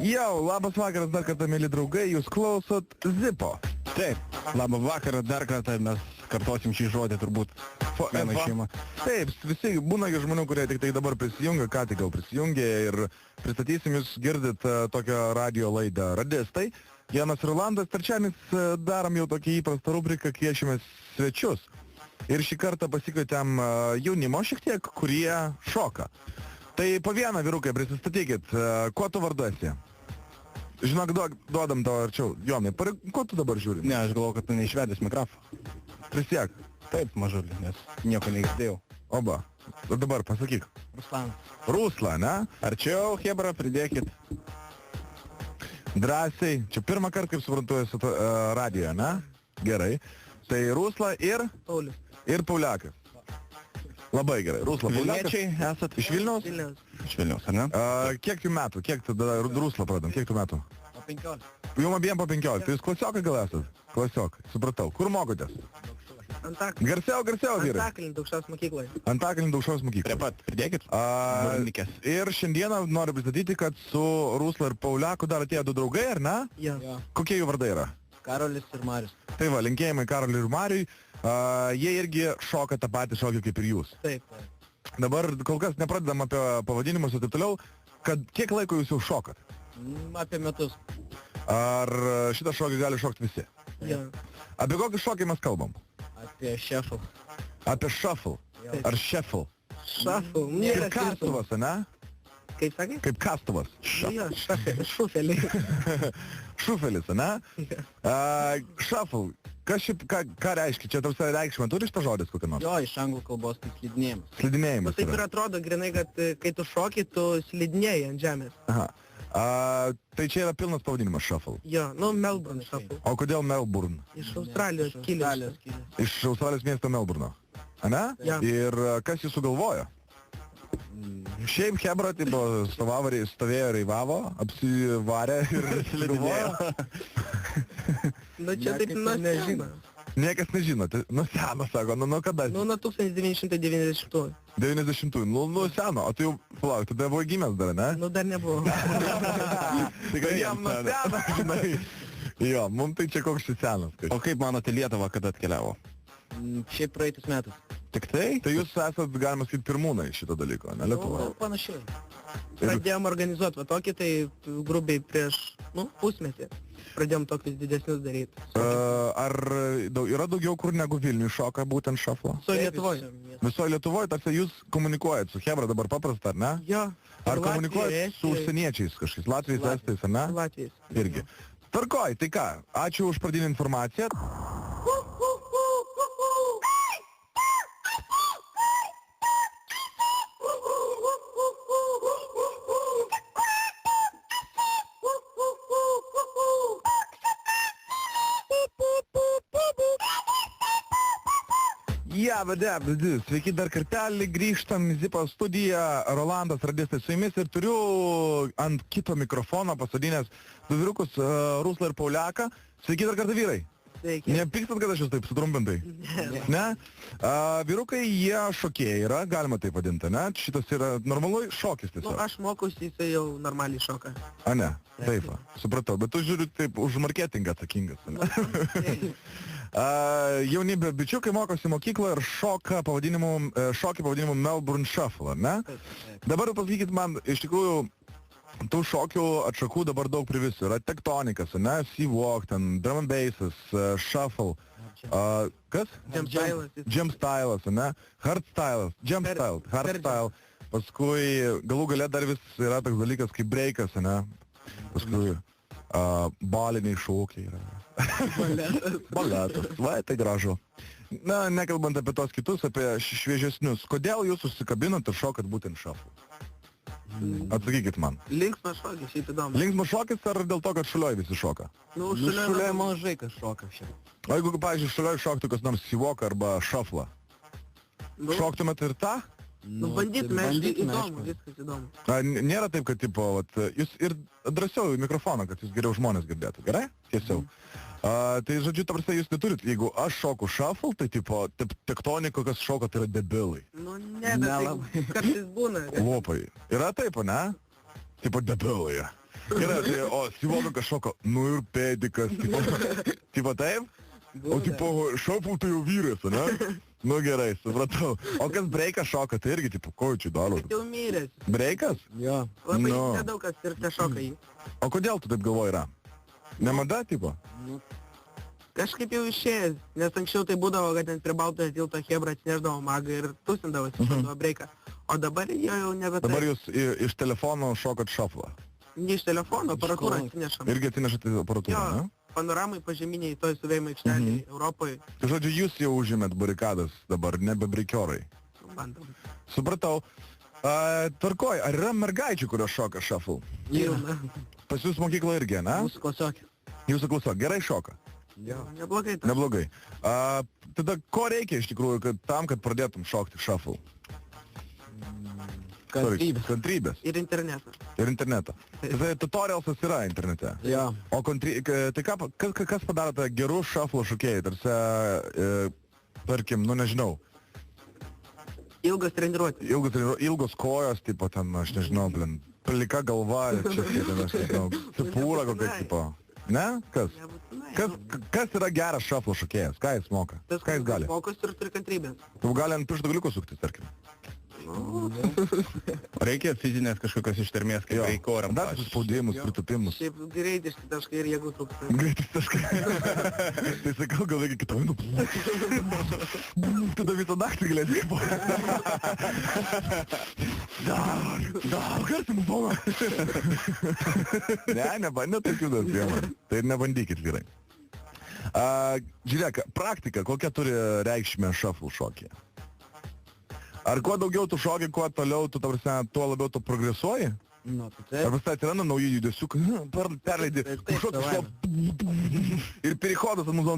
Jau, labas vakaras dar kartą, mėly draugai, jūs klausot Zipo. Taip, labą vakarą, dar kartą mes kartosim šį žodį turbūt vieną šeimą. Taip, visi būna žmonių, kurie tik tai dabar prisijungia, ką tik gal prisijungia ir pristatysim, jūs girdit tokią radio laidą Radistai. Janas Rolandas, trečianis darom jau tokį įprastą rubriką, kviečiame svečius. Ir šį kartą pasikvietėm jaunimo šiek tiek, kurie šoka. Tai po vieną, vyrukai, prisistatykit, kuo tu vardu esi? Žinok, duodam tau arčiau. Jonai, ko tu dabar žiūri? Ne, aš galvoju, kad tu neišvedęs mikrofoną. Prisiek. Taip, mažulį, nes nieko neįsidėjau. Oba, dabar pasakyk. Rusla, ne? Arčiau, hebra, pridėkit. Drąsiai. Čia pirmą kartą, kaip suprantu, esu radijoje, ne? Gerai. Tai Rusla ir? Paulius. Ir Pauliakas. Labai gerai. Rusla, Pauliakas. Vilniečiai esat Iš Vilniaus? Vilniaus. Iš Vilniaus, ar ne? Kiek jų metų? Kiek tada Rusla pradam? Kiek tų metų? Po 15. Jums abiem po 15. Tai jūs klasiokai gal esat? Klasiokai. Supratau. Kur mokotės? Antakalny. Garsiau, vyrai. Antakalny Daukšos mokykloje. Antakalny Daukšos mokykloje. Prie pat, pridėkit. Burnikės. Ir šiandieną noriu pristatyti, kad su Rusla ir Pauliaku dar atėjo du draugai, ar ne? Jo. Kokie jų vardai yra? Karolis ir Marius. Tai va, linkėjimai Karoliui ir Mariui. Jie irgi šoka tą patį šokį kaip ir jūs. Taip. Dabar kol kas nepradedam apie pavadinimus ir taip toliau, kad kiek laiko jūs jau šokat? Apie metus. Ar šitą šokį gali šokti visi? Jo. Apie kokį šokį mes kalbam? Apie šefų. Apie shuffle. Taip. Ar shuffle? Šafų. Kaip kastuvas, ne? Kaip sakai? Kaip kastuvas. Jo, šufelį. Šufelis, ne? Shuffle. Ką reiškia? Čia tarsi reikšmė. Turi šitą žodis kokį nors? Jo, iš anglų kalbos tai slidinėjimas. Slidinėjimas. Taip ir atrodo grinai, kad kai tu šoki, tu slidinėjai ant žemės. Aha. Tai čia yra pilnas pavadinimas shuffle. Jo, Melbourne šafų. O kodėl Melbourne? Iš Australijos kilęs. Iš Australijos miesto Melburno. Ane? Ja. Ir kas jį sugalvojo? Šiaip hebra, tai stovėjo reivavo, apsivarė ir slidinėjo. Nu čia taip nežino. Niekas nežino, tai nuo seno sako, nuo kada? Nuo 1990. 90-ųjų, nuo seno, o tai jau, palauk, tada buvo gimęs dar, ne? Nu dar nebuvo. Tai kad jam nuo seno, žinai. Jo, mums tai čia koks šis senas. O kaip manote Lietuvą, kada atkeliavo? Šiaip praeitus metus. Tik tai? Tai jūs esat, galima sakyti, pirmūnai šito dalyko, ne Lietuva? Nu, panašiai. Pradėjom organizuoti va tokį, tai grubiai prieš, pusmetį. Pradėjom tokius didesnius daryti. Ar yra daugiau kur negu Vilniui šoka būtent šaflo? Visoje Lietuvoje. Visoje Lietuvoje, tarsi jūs komunikuojat su hebra dabar paprasta, ar ne? Jo. Ar komunikuojat su užsieniečiais kažkaip, Latvijais, Estais, ar ne? Su Latvijais. Irgi. Tvarkoj, tai ką, ačiū už pradinę informaciją. Sveiki dar kartelį, grįžtam į Zipo studiją, Rolandas Radistai su jumis ir turiu ant kito mikrofono pasodinęs du vyrukus, Ruslą ir Pauliaką. Sveiki dar kartą, vyrai. Sveiki. Nepykstat, kad aš jūs taip sutrumpintai? Ne? Vyrukai, jie šokėjai yra, galima taip vadinti, ne? Šitas yra normalui šokis tiesiog. Aš mokausi, jisai jau normaliai šoka. A ne, taip, supratau, bet tu žiūriu taip už marketingą atsakingas. Jauni bičiukai mokosi mokykloje ir šokį pavadinimu Melbourne Shuffle, ne? Dabar pasakykit man, iš tikrųjų, tų šokių atšakų dabar daug privisių. Yra tektonikas, ne? Sea-walk, ten drum and bassas, shuffle. Kas? Jump stylas, ne? Hardstylas, jump style, hardstyle. Paskui galų gale dar vis yra toks dalykas kaip breikas, ne? Paskui baliniai šokiai yra. Baletas, va, tai gražu. Na, nekalbant apie tos kitus, apie šviežesnius. Kodėl jūs susikabinot ir šokat būtent shuffle? Atsakykit man. Linksmas šokis, šiaip įdomu. Linksmas šokis ar dėl to, kad šulioj visi šoka? Šulioj mažai kas šoka šiaip. O jeigu, pavyzdžiui, šulioj šoktų kas nors sea-walk arba shuffle, šoktumėt ir tą? Nu, bandytume, bandytume, įdomu, aišku. viskas įdomu. Nėra taip, kad, tipo, vat, jūs ir drąsiau į mikrofoną, kad jūs geriau žmonės girdėtų, gerai? Tiesiau. Tai, žodžiu, ta prasme, jūs neturit, jeigu aš šoku shuffle, tai, tipo, tektoniko, kas šoka, tai yra debilai. Nu, ne, bet Nelabai. tai kartais būna. Lopai. Yra taip, ne? Tipo, debilai. Yra, tai, o Sivoka kas šoka, nu ir pėdikas, tipo taip? O tipo, šopu tai jau vyras, ne? Nu gerai, supratau. O kas breiką šoka, tai irgi, tipo, ko čia daro? Jau miręs. Breikas? Jo. Labai Nu. nedaug kas ir te šoka jį. O kodėl tu taip galvoji yra? Nemada, tipo? Kažkaip jau išėjęs, nes anksčiau tai būdavo, kad ten prie Baltojo tilto Hebra atsinešdavo magą ir tūsindavosi šokdavo breiką. O dabar jo jau nebe Dabar taip. jūs iš telefono šokat shuffle. Ne iš telefono, aparatūrą Iš atsinešam. Irgi atsinešate aparatūrą, Jo, ne? panoramai pažeminiai toj suvėjimo aikštelėje Europoje. Tai žodžiu, jūs jau užėmėt barikadas dabar, nebe breikiorai. Bandom. Supratau. Tvarkoj, ar yra mergaičių, kurios šoka shuffle? Pilna. Pas jūs mokykla irgi, ne? Mūsų klasiokė. Jūsų klausok, gerai šoka. Neblogai. tas. Neblogai. Tada ko reikia iš tikrųjų kad pradėtum šokti shuffle? Kantrybės. Kantrybės. Ir internetą. Ir internetą. Tai tutorialsas yra internete. Jo. O tai kas padaro tą gerų shuffle šokėjų? Tarsi, tarkim, nu nežinau, Ilgas treniruotės. ilgos kojos, tipo ten, aš nežinau, blin, plika galva, čia, ten, aš nežinau, supūra kokia, tipo. Ne? Kas? Nebūtinai. Kas yra geras shuffle šokėjas? Ką jis moka? Tas, Ką jis gali? Mokosi ir turi kantrybės. Tu gali ant pirštų galiukų sukti, tarkim. Reikia fizinės kažkokios ištarmės, kaip reikoram. Dar suspaudimus, pritupimus. Šiaip greitiški taškai ir jėgų trūksta. Greitis taškai. Tai sakau, gal reikia kitą minų. Tada visą naktį galėsi kaip. Dar, kartą mūsų būna. Ne, nebandė tokių dar priemonių. Tai nebandykit, vyrai. Žiūrėk, praktika, kokia turi reikšmę shuffle šokyje? Ar kuo daugiau tu šoki, kuo toliau tu, ta prasme, tuo labiau tu progresuoji? Nu, tai Ar vis tai atsiranda nauji judesiukai, perleidi, šokį, ir perichodas ant mūsų,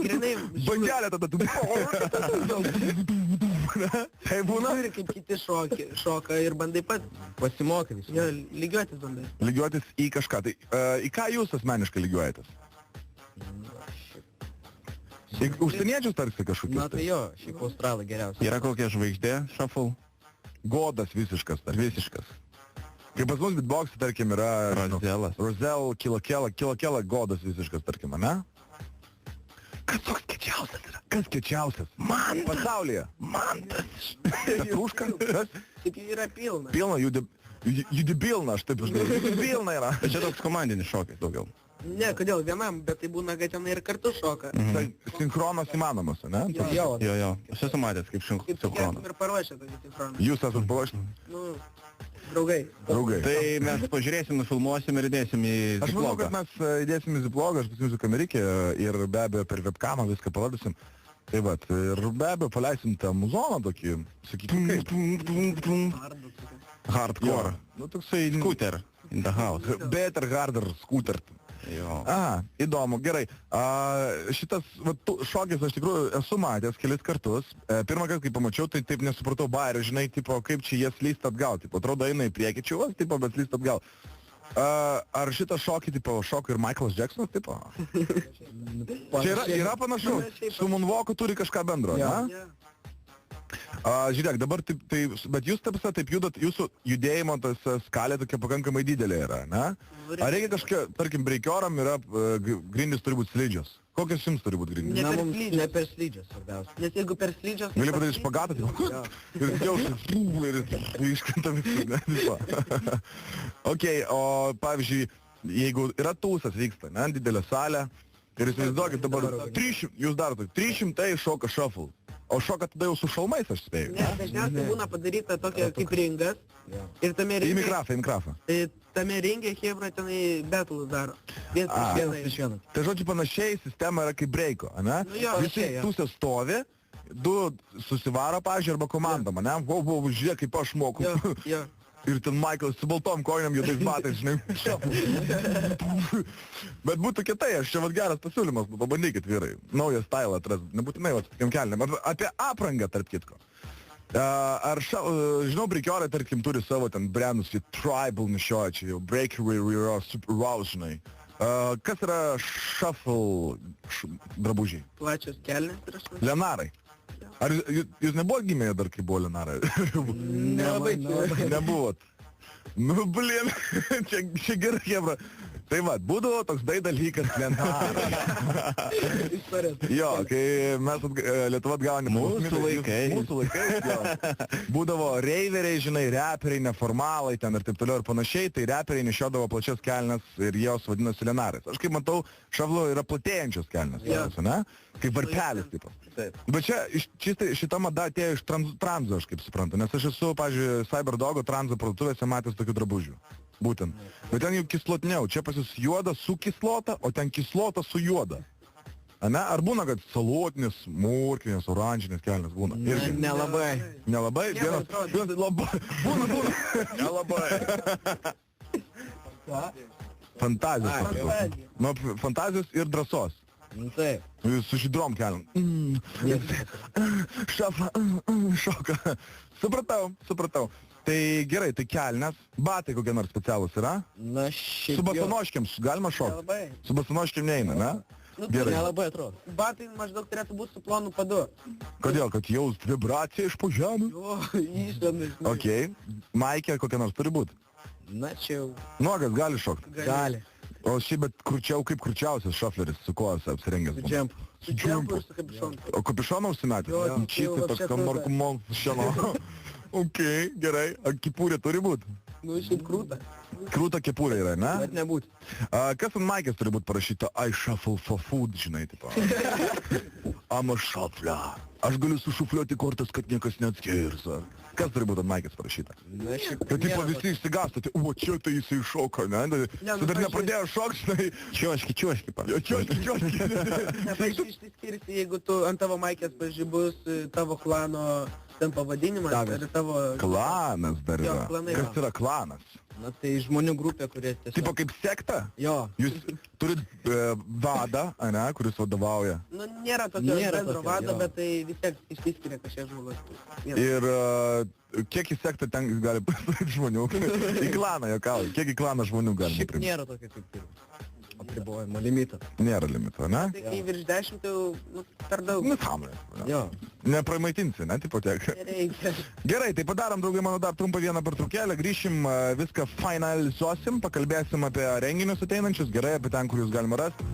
Grinai, bangelė tada, tai būna. žiūri, kaip kiti šoka ir bandai pat. pasimokai visų. Jo, lygiuotis bandai. Lygiuotis į kažką, tai į ką jūs asmeniškai lygiuojatės? Į užsieniečius tarsi kažkokius? Na tai jo, šiaip australai geriausiai. Yra kokia žvaigždė, shuffle? Godas visiškas, tarsi. Visiškas. Kaip pas mus beatboxai, tarkim, yra... Rozelas. Rozel, kilokela, godas visiškas, tarkim, ne? Kas toks kečiausias yra? Kas kečiausias? Man pasaulyje. Man tas. Petruška? Kas? Taip jų yra pilna. Pilna, judi pilna, aš taip žinau. Judi pilna yra. Tai čia toks komandinis šokis daugiau. Ne, kodėl vienam, bet tai būna, kad ten ir kartu šoka. Tai sinchronas įmanomas, ne? Jo, Jo. Aš esu matęs kaip kaip tokie sinkronas. ir paruošę tokį sinchroną. Jūs esat paruošti? Nu, draugai. Draugai. Tai mes pažiūrėsim, nufilmuosim ir įdėsim į Aš manau, vlogą. kad mes įdėsim į vlogą, aš pasimsiu kamerikį ir be abejo per webkamą viską parodysim. Tai va, ir be abejo paleisim tą muzoną tokį, sakykime, kaip. Hardcore. Nu, toksai... Scooter in the house. Better, harder, scooter. Jo. Aha, įdomu, gerai. Šitas šokis aš tikrųjų esu matęs kelis kartus. Pirmą kartą, kai pamačiau, tai taip nesupratau bairio, žinai, tipo, kaip čia jie slysta atgal. Tipo, atrodo, eina į priekį čiuvas, tipo, bet slysta atgal. Ar šitą šokį, tipo, šoko ir Michaelas Jacksonas, tipo? Čia yra panašu. Su Moonwalku turi kažką bendro, Jo. ne? Ja. Žiūrėk, dabar bet jūs taip judat, jūsų judėjimo tas skalė tokia pakankamai didelė yra, ne? Ar reikia kažkokia, tarkim, breikioram yra grindys turi būti slidžios? Kokios jums turi būti grindys? Ne per mums slidžias. ne per slidžias svarbiausia. Nes jeigu per slidžias... Gali padaryti špagatą, ir kiaušai, ir iškrenta visi, ne? Tipo. Okei, o pavyzdžiui, jeigu yra tūsas vyksta, ne? Didelė salė, ir įsivaizduokit dabar 300, jūs darote, 300 šoka shuffle. O šoka tada jau su šalmais, aš spėju. Ne, dažniausiai būna padaryta tokia kaip ringas. Ir tame Į ringe... mikrafą. Tai tame ringe Hebra tenai battlus daro. Vienas prieš vieną. Tai žodžiu panašiai sistema yra kaip breiko, ane? Nu jo, Visi panašiai, jo. tūsė stovi, du susivaro, pavyzdžiui, arba komandom, ane? Žiūrėk, kaip aš moku. Jo, jo. Ir ten Michaelas su baltom kojinėm, juodais batais, žinai. Bet būtų kitai, aš čia vat geras pasiūlymas, pabandykit, vyrai. Naują stylą atras, nebūtinai vat tokiam kelniam. Apie aprangą, tarp kitko. Žinau, breakiorai, tarkim, turi savo ten brandus, jie tribal nešioja, čia jau breakery yra super raw, žinai. Kas yra shuffle drabužiai? Plačios kelnės ir aš... Lenarai. Ar jūs nebuvo gimėję dar, kai buvo Lenarai? Nelabai. Nebuvot. Nu, blin, čia gerai, hebra. Tai va, būdavo toks dalykas Lenarai. Jo, kai mes Lietuva atgavo Mūsų laikais, jo. Būdavo reiveriai, žinai, reperiai, neformalai ten ir taip toliau ir panašiai, tai reperiai nešiodavo plačias kelnes ir jos vadinosi Lenarais. Aš kaip matau, šavlo yra platėjančios kelnes, ne? Kaip varpelis tipas. Bet čia šita mada atėjo iš tranzo, aš kaip suprantu, nes aš esu, pavyzdžiui, Cyberdogo tranzo parduotuvėse matęs tokių drabužių. Būtent. Bet ten jau kislotniau. Čia pas jūs juoda su kislota, o ten kislota su juoda. Ane? Ar būna, kad salotinis, mūrkinės, oranžinės kelnes būna? Nelabai. Nelabai? Labai. Būna. Nelabai. Fantazijos. Nu, fantazijos ir drąsos. Taip. Jūs su žydrom keliam. Šafa, šoka. Supratau. Tai gerai, tai kelnes, batai kokie nors specialūs yra? Na, šiaip Su basanoškiam galima šokti? Nelabai. Su basanoškiam neina, ne? Nu, Gerai. nelabai atrodo. Batai maždaug turėtų būti su plonu padu. Kodėl? Kad jaus vibracija iš po žemę? Jo, išdomis. Okei. Maikė kokia nors turi būti? Na, čia jau Nuogas gali šokti? gali. O šiaip, bet kaip kurčiausias šafleris, su kuo esi apsirengęs? Su džempu. Su džempu ir su kapišonu. O kapišoną užsimetė? Jo, Čystai jau toks čia kamarkumo šieno. Okei, gerai. A kepurė turi būti? Nu, šiaip krūta. Krūta kepurė yra, ne? Bet nebūti. Kas ant maikės turi būti parašyta I shuffle for food, žinai, tipo. I'm a shuffler. Aš galiu sušufliuoti kortas, kad niekas neatskirs. Kas turi būti ant maikės parašyta? Na, šiaip Kad tipo visi išsigastate, o čia tai jisai šoka, ne? Tu dar nepradėjo šokti, žinai. čiuoški. Čiuoški. Nepaaiškiai išsiskirsi, jeigu tu ant tavo maikės, pavyzdžiui, bus tavo klano ten pavadinimas ir tavo... Klanas dar Jo, yra. klanai, Kas yra klanas? Na, tai žmonių grupė, kurie tiesiog... Tipo kaip sekta? Jo. Jūs turit vadą, ane, kuris vadovauja. Nu, nėra tokio Nėra bendro tokio, vado, jo. bet tai vis tiek išsiskiria kažkiek žmogus. Ir kiek į sektą ten gali pasidaryti žmonių? Į klaną, jokauju. Kiek į klaną žmonių gali Šiaip priimti? nėra tokio kaip ir apribojimo limito. Nėra limito, ne? Tai kai virš 10, tai jau nu, per daug. Nu, tam. Jo. Nepramaitinsi, ne, tipo tiek. Nereikia. Gerai, tai padarom, draugai, mano dar trumpą vieną pertraukėlę, grįšim, viską finalizuosim, pakalbėsim apie renginius ateinančius, gerai, apie ten, kur jūs galima rasti.